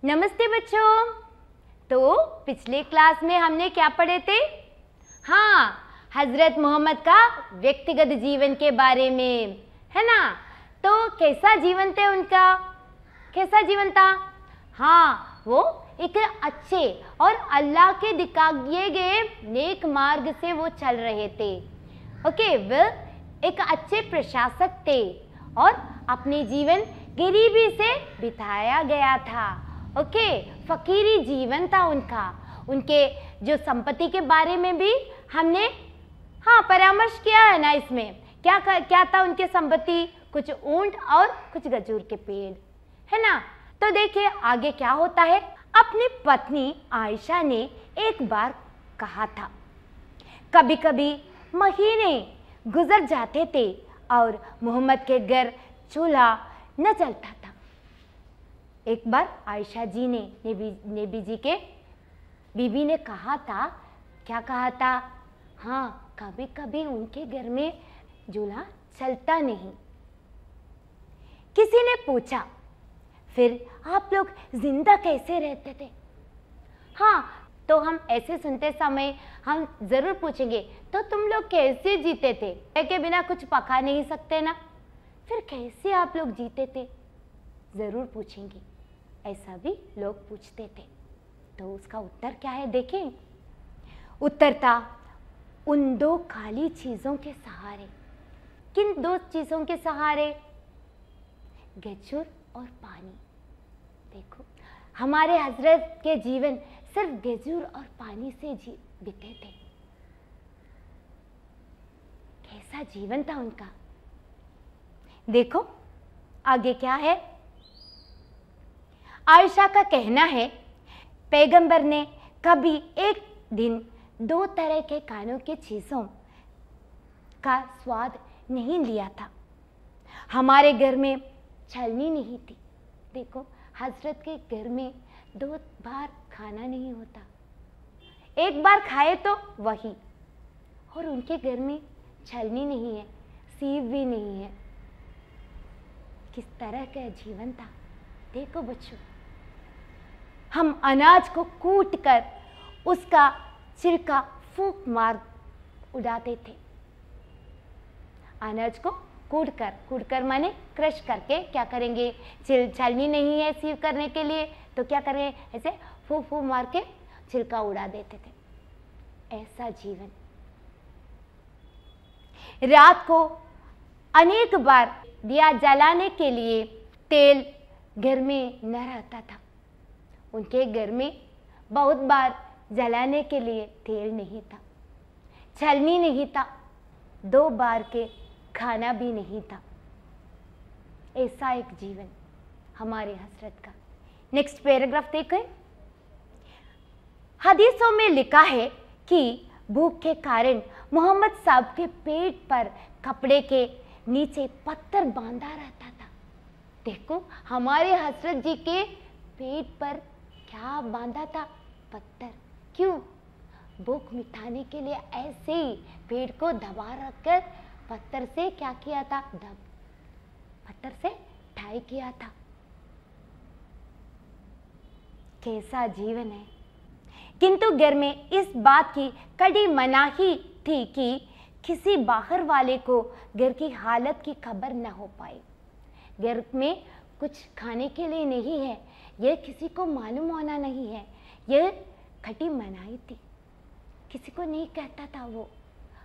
नमस्ते बच्चों। तो पिछले क्लास में हमने क्या पढ़े थे? हाँ, हजरत मोहम्मद का व्यक्तिगत जीवन के बारे में, है ना? तो कैसा जीवन थे उनका? कैसा जीवन था? हाँ, वो एक अच्छे और अल्लाह के दिखाए गए नेक मार्ग से वो चल रहे थे। ओके, वे एक अच्छे प्रशासक थे और अपने जीवन गरीबी से बिताया गया था। ओके, फकीरी जीवन था उनका। उनके जो संपत्ति के बारे में भी हमने परामर्श किया है ना। इसमें क्या था उनके संपत्ति? कुछ ऊंट और कुछ खजूर के पेड़, है ना। तो देखिए आगे क्या होता है। अपनी पत्नी आयशा ने एक बार कहा था, कभी कभी महीने गुजर जाते थे और मोहम्मद के घर चूल्हा न जलता था। एक बार आयशा जी ने नबी जी के बीबी ने कहा था, क्या कहा था? हाँ, कभी कभी उनके घर में चूल्हा चलता नहीं। किसी ने पूछा, फिर आप लोग जिंदा कैसे रहते थे? हाँ, तो हम ऐसे सुनते समय हम जरूर पूछेंगे, तो तुम लोग कैसे जीते थे? के बिना कुछ पका नहीं सकते ना, फिर कैसे आप लोग जीते थे? जरूर पूछेंगे। ऐसा भी लोग पूछते थे। तो उसका उत्तर क्या है देखें। उत्तर था, उन दो काली चीजों के सहारे। किन दो चीजों के सहारे? खजूर और पानी। देखो, हमारे हजरत के जीवन सिर्फ खजूर और पानी से बीते थे। कैसा जीवन था उनका। देखो आगे क्या है। आयशा का कहना है, पैगंबर ने कभी एक दिन दो तरह के खानों की चीजों का स्वाद नहीं लिया था। हमारे घर में छलनी नहीं थी। देखो, हजरत के घर में दो बार खाना नहीं होता, एक बार खाए तो वही। और उनके घर में छलनी नहीं है, सीव भी नहीं है। किस तरह का जीवन था देखो बच्चों। हम अनाज को कूट कर उसका छिलका फूंक मार उड़ाते थे। अनाज को कूट कर माने क्रश करके क्या करेंगे? छलनी नहीं है सीव करने के लिए, तो क्या करें? ऐसे फूंक फूंक मार के छिलका उड़ा देते थे। ऐसा जीवन। रात को अनेक बार दिया जलाने के लिए तेल घर में न रहता था। उनके घर में बहुत बार जलाने के लिए तेल नहीं था, छलनी नहीं था, दो बार के खाना भी नहीं था। ऐसा एक जीवन हमारे हजरत का। नेक्स्ट पैराग्राफ देखें। हदीसों में लिखा है कि भूख के कारण मोहम्मद साहब के पेट पर कपड़े के नीचे पत्थर बांधा रहता था। देखो, हमारे हजरत जी के पेट पर क्या बांधा था? पत्थर। क्यों? भूख मिटाने के लिए ऐसे ही पेट को दबा रखकर पत्थर से क्या किया था? पत्थर से ढाई किया था। कैसा जीवन है। किंतु घर में इस बात की कड़ी मनाही थी कि किसी बाहर वाले को घर की हालत की खबर न हो पाए। घर में कुछ खाने के लिए नहीं है, यह किसी को मालूम होना नहीं है। यह खटी मनाही थी। किसी को नहीं कहता था वो,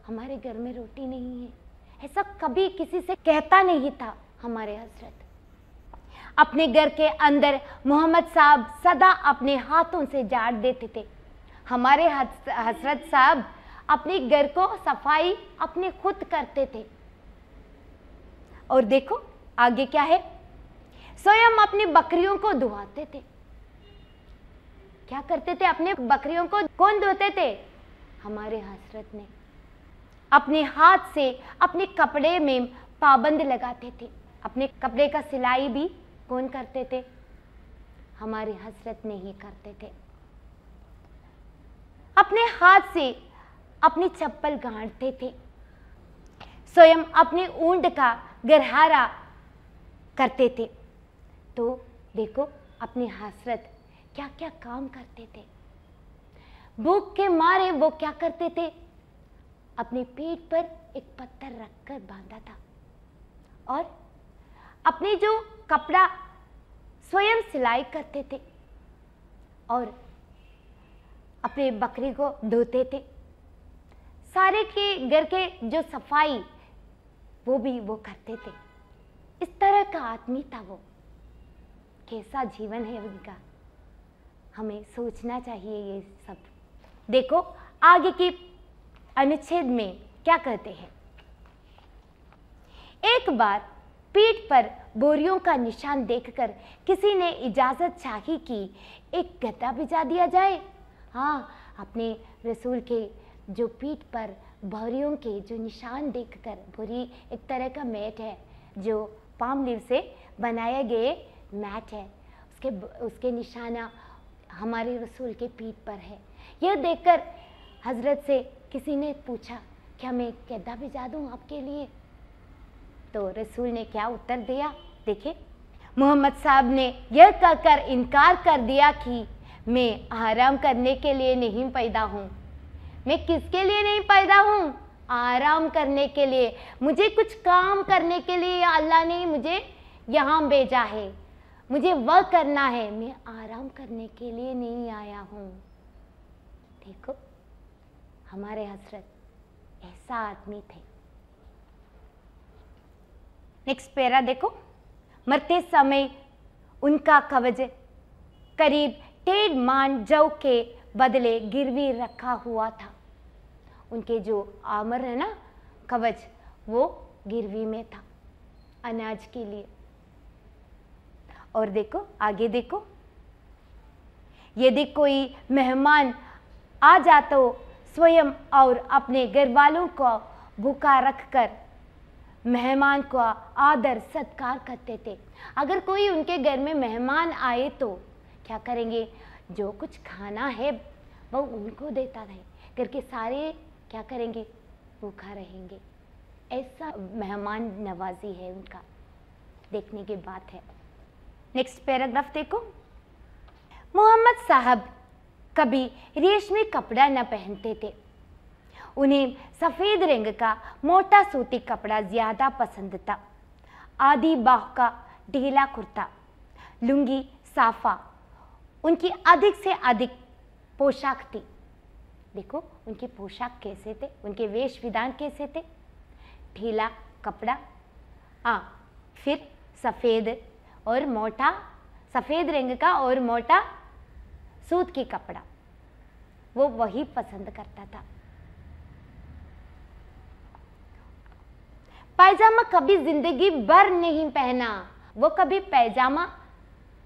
हमारे घर में रोटी नहीं है, ऐसा कभी किसी से कहता नहीं था हमारे हजरत। अपने घर के अंदर मोहम्मद साहब सदा अपने हाथों से झाड़ देते थे। हमारे हजरत साहब अपने घर को सफाई अपने खुद करते थे। और देखो आगे क्या है। स्वयं अपनी बकरियों को धुआते थे। क्या करते थे? अपने बकरियों को कौन धोते थे? हमारे हजरत ने। अपने हाथ से अपने कपड़े में पाबंद लगाते थे। अपने कपड़े का सिलाई भी कौन करते थे? हमारे हजरत ने ही करते थे। अपने हाथ से अपनी चप्पल गांठते थे। स्वयं अपने ऊंट का गरहारा करते थे। तो देखो, अपनी हजरत क्या क्या काम करते थे। भूख के मारे वो क्या करते थे, अपनी पीठ पर एक पत्थर रखकर बांधा था और अपने जो कपड़ा स्वयं सिलाई करते थे और अपने बकरी को धोते थे। सारे के घर के जो सफाई वो भी वो करते थे। इस तरह का आदमी था वो। कैसा जीवन है उनका, हमें सोचना चाहिए ये सब। देखो आगे की अनुच्छेद में क्या कहते हैं। एक बार पीठ पर बोरियों का निशान देखकर किसी ने इजाजत चाही कि एक गद्दा बिछा दिया जाए। हाँ, अपने रसूल के जो पीठ पर बोरियों के जो निशान देखकर, बोरी एक तरह का मैट है जो पाम लीव से बनाए गए मैट है, उसके निशाना हमारे रसूल के पीठ पर है। यह देखकर हजरत से किसी ने पूछा, क्या मैं गद्दा भिजा दूं आपके लिए? तो रसूल ने क्या उत्तर दिया, देखिए। मोहम्मद साहब ने यह कहकर इनकार कर दिया कि मैं आराम करने के लिए नहीं पैदा हूँ। मैं किसके लिए नहीं पैदा हूँ? आराम करने के लिए। मुझे कुछ काम करने के लिए अल्लाह ने मुझे यहाँ भेजा है, मुझे वह करना है, मैं आराम करने के लिए नहीं आया हूँ। देखो हमारे हजरत ऐसा आदमी थे। नेक्स्ट पैरा देखो। मरते समय उनका कवच करीब 1.5 मान जौ के बदले गिरवी रखा हुआ था। उनके जो आमर है ना, कवच, वो गिरवी में था अनाज के लिए। और देखो आगे देखो, यदि कोई मेहमान आ जाता तो स्वयं और अपने घर वालों को भूखा रखकर मेहमान को आदर सत्कार करते थे। अगर कोई उनके घर में मेहमान आए तो क्या करेंगे, जो कुछ खाना है वो उनको देता है। घर के सारे क्या करेंगे, भूखा रहेंगे। ऐसा मेहमान नवाजी है उनका, देखने की बात है। नेक्स्ट पैराग्राफ देखो। मोहम्मद साहब कभी रेशमी कपड़ा न पहनते थे। उन्हें सफ़ेद रंग का मोटा सूती कपड़ा ज़्यादा पसंद था। आधी बाह का ढीला कुर्ता, लुंगी, साफा उनकी अधिक से अधिक पोशाक थी। देखो उनकी पोशाक कैसे थे, उनके वेश विधान कैसे थे। ढीला कपड़ा, फिर सफ़ेद और मोटा, सफ़ेद रंग का और मोटा सूत की कपड़ा, वो वही पसंद करता था। पैजामा कभी जिंदगी भर नहीं पहना। वो कभी पैजामा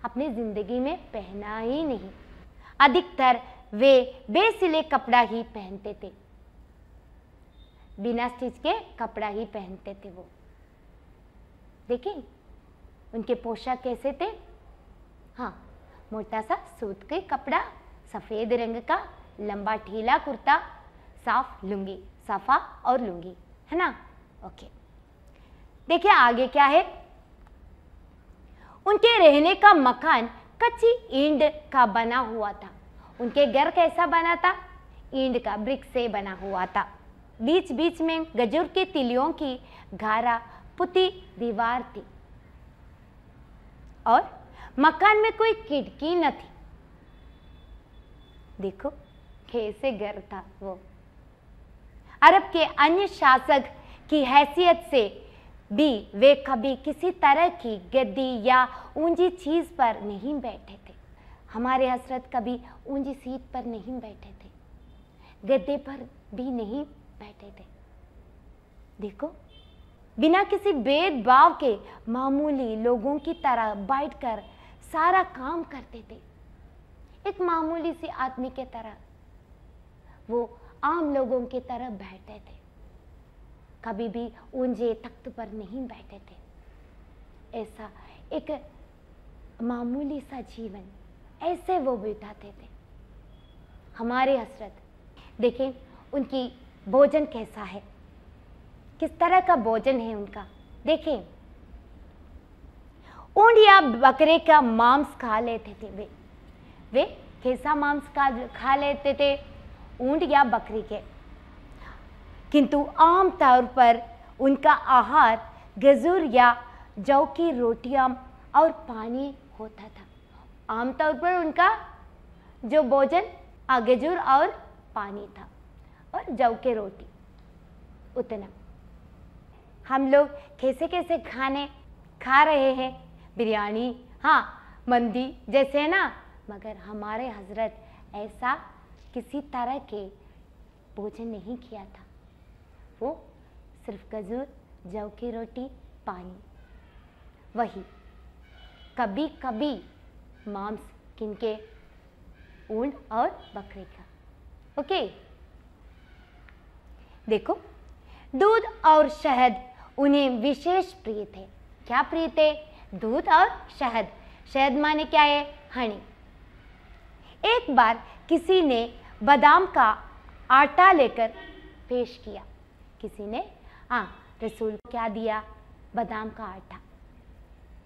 अपनी जिंदगी में पहना ही नहीं। अधिकतर वे बेसिले कपड़ा ही पहनते थे, बिना स्टिच के कपड़ा ही पहनते थे वो। देखिए उनके पोशाक कैसे थे। हाँ, मोटा सा सूत के कपड़ा, सफ़ेद रंग का लंबा ढीला कुर्ता, साफ लुंगी, साफा और लुंगी, है ना। ओके, देखिए आगे क्या है। उनके रहने का मकान कच्ची ईंट का बना हुआ था। उनके घर कैसा बना था, ईंट का, ब्रिक से बना हुआ था। बीच बीच में गजूर के तिलियों की घारा पुती दीवार थी और मकान में कोई खिड़की न थी। देखो कैसे घर था वो। अरब के अन्य शासक की हैसियत से भी वे कभी किसी तरह की गद्दी या ऊंची चीज पर नहीं बैठे थे। हमारे हजरत कभी ऊंची सीट पर नहीं बैठे थे, गद्दे पर भी नहीं बैठे थे। देखो बिना किसी भेदभाव के मामूली लोगों की तरह बैठकर सारा काम करते थे। एक मामूली सी आदमी के तरह वो आम लोगों की तरह बैठते थे, कभी भी ऊंचे तख्त पर नहीं बैठे थे। ऐसा एक मामूली सा जीवन ऐसे वो बिताते थे हमारे हजरत। देखें उनकी भोजन कैसा है, किस तरह का भोजन है उनका। देखें ऊंट या बकरे का मांस खा लेते थे वे, वे कैसा मांस खा लेते थे? ऊंट या बकरी के। किंतु आम तौर पर उनका आहार गजूर या जौ की रोटियां और पानी होता था। आमतौर पर उनका जो भोजन गजूर और पानी था और जौ के रोटी, उतना। हम लोग कैसे कैसे खाने खा रहे हैं, बिरयानी, हाँ, मंदी जैसे है ना, मगर हमारे हजरत ऐसा किसी तरह के भोजन नहीं किया था। वो सिर्फ गजूर, जौ की रोटी, पानी, वही। कभी कभी मांस, किनके? ऊंट और बकरे का। ओके, देखो, दूध और शहद उन्हें विशेष प्रिय थे। क्या प्रिय थे? दूध और शहद। शहद माने क्या है? हनी। एक बार किसी ने बादाम का आटा लेकर पेश किया। किसी ने रसूल को क्या दिया? बादाम का आटा।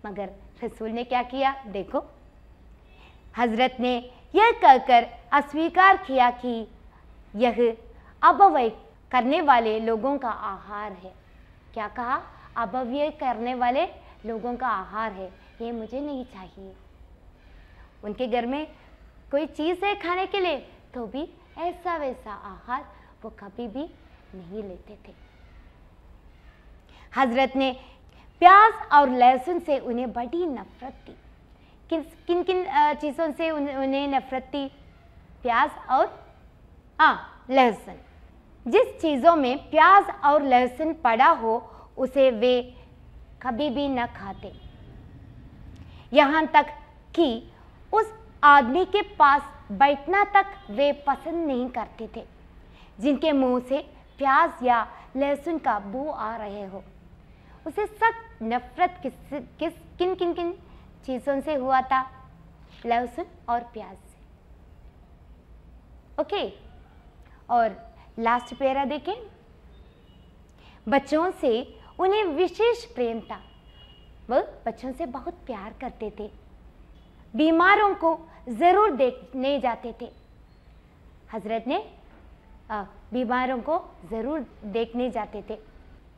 मगर रसूल ने क्या किया? देखो, हजरत ने यह कहकर अस्वीकार किया कि यह अपव्यय करने वाले लोगों का आहार है। क्या कहा? अपव्यय करने वाले लोगों का आहार है, ये मुझे नहीं चाहिए। उनके घर में कोई चीज़ है खाने के लिए, तो भी ऐसा वैसा आहार वो कभी भी नहीं लेते थे। हजरत ने प्याज और लहसुन से उन्हें बड़ी नफरत थी। किन किन चीज़ों से उन्हें नफरत थी? प्याज और लहसुन। जिस चीज़ों में प्याज और लहसुन पड़ा हो उसे वे कभी भी न खाते। यहाँ तक कि उस आदमी के पास बैठना तक वे पसंद नहीं करते थे जिनके मुंह से प्याज या लहसुन का बू आ रहे हो। उसे सख्त नफरत किन किन चीज़ों से हुआ था? लहसुन और प्याज से। ओके, और लास्ट पैरा देखें। बच्चों से उन्हें विशेष प्रेम था। वह बच्चों से बहुत प्यार करते थे। बीमारों को ज़रूर देखने जाते थे। हजरत ने बीमारों को ज़रूर देखने जाते थे।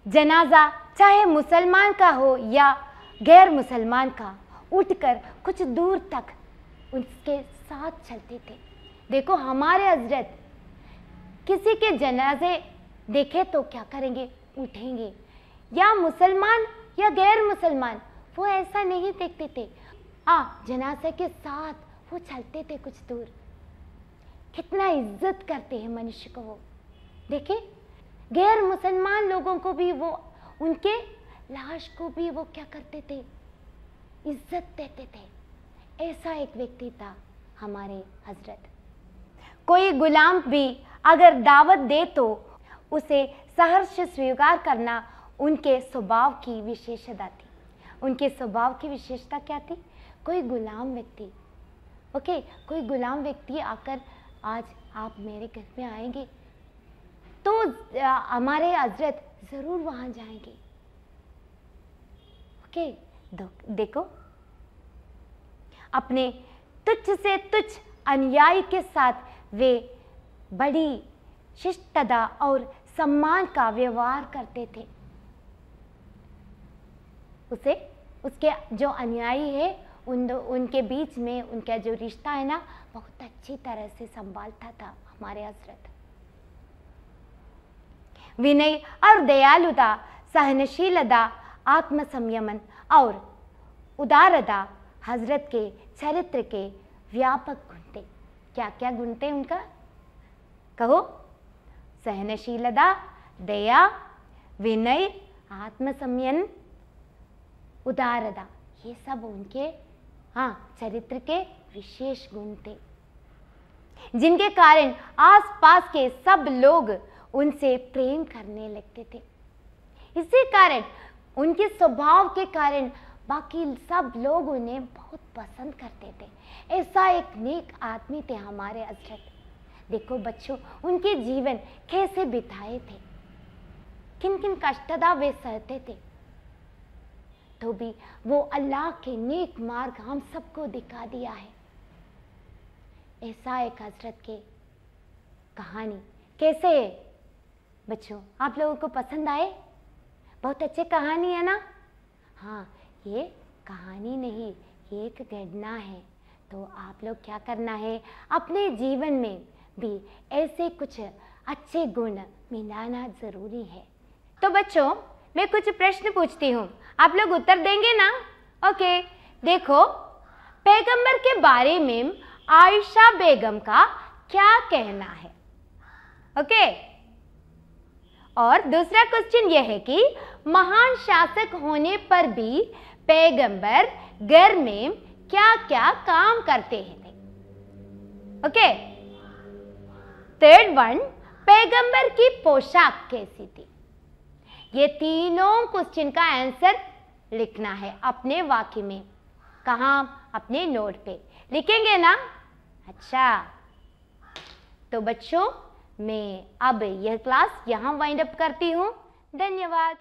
जनाजा चाहे मुसलमान का हो या गैर मुसलमान का, उठकर कुछ दूर तक उसके साथ चलते थे। देखो, हमारे हजरत किसी के जनाजे देखे तो क्या करेंगे? उठेंगे। या मुसलमान या गैर मुसलमान, वो ऐसा नहीं देखते थे। जनाजे के साथ वो चलते थे कुछ दूर। कितना इज्जत करते हैं मनुष्य को वो। देखिए, गैर मुसलमान लोगों को भी वो, उनके लाश को भी वो क्या करते थे? इज्जत देते थे। ऐसा एक व्यक्ति था हमारे हजरत। कोई गुलाम भी अगर दावत दे तो उसे सहर्ष स्वीकार करना उनके स्वभाव की विशेषता थी। उनके स्वभाव की विशेषता क्या थी? कोई गुलाम व्यक्ति, ओके, कोई गुलाम व्यक्ति आकर, आज आप मेरे घर में आएंगे तो हमारे हजरत ज़रूर वहाँ जाएंगे। ओके, देखो, अपने तुच्छ से तुच्छ अनुयायी के साथ वे बड़ी शिष्टता और सम्मान का व्यवहार करते थे। उसके जो अनुयायी है उनके बीच में उनका जो रिश्ता है ना, बहुत अच्छी तरह से संभालता था हमारे हजरत। विनय और दयालुता, सहनशीलता, आत्मसंयमन और उदारता हजरत के चरित्र के व्यापक गुण थे। क्या क्या गुण थे उनका? कहो। सहनशीलता, दया, विनय, आत्मसंयम, उदारता, ये सब उनके चरित्र के विशेष गुण थे, जिनके कारण आसपास के सब लोग उनसे प्रेम करने लगते थे। इसी कारण, उनके स्वभाव के कारण बाकी सब लोग उन्हें बहुत पसंद करते थे। ऐसा एक नेक आदमी थे हमारे हजरत। देखो बच्चों, उनके जीवन कैसे बिताए थे, किन किन कष्टता वे सहते थे, तो भी वो अल्लाह के नेक मार्ग हम सबको दिखा दिया है। ऐसा एक हजरत के कहानी कैसे बच्चों आप लोगों को पसंद आए? बहुत अच्छी कहानी है ना? हाँ, ये कहानी नहीं, ये एक घटना है। तो आप लोग क्या करना है, अपने जीवन में भी ऐसे कुछ अच्छे गुण मिलाना ज़रूरी है। तो बच्चों मैं कुछ प्रश्न पूछती हूँ, आप लोग उत्तर देंगे ना? ओके, देखो पैगंबर के बारे में आयशा बेगम का क्या कहना है? ओके, और दूसरा क्वेश्चन यह है कि महान शासक होने पर भी पैगंबर घर में क्या क्या काम करते थे? ओके, थर्ड वन, पैगंबर की पोशाक कैसी थी? ये तीनों क्वेश्चन का आंसर लिखना है अपने वाक्य में। कहाँ? अपने नोट पे लिखेंगे ना? अच्छा, तो बच्चों मैं अब यह क्लास यहाँ वाइंड अप करती हूँ। धन्यवाद।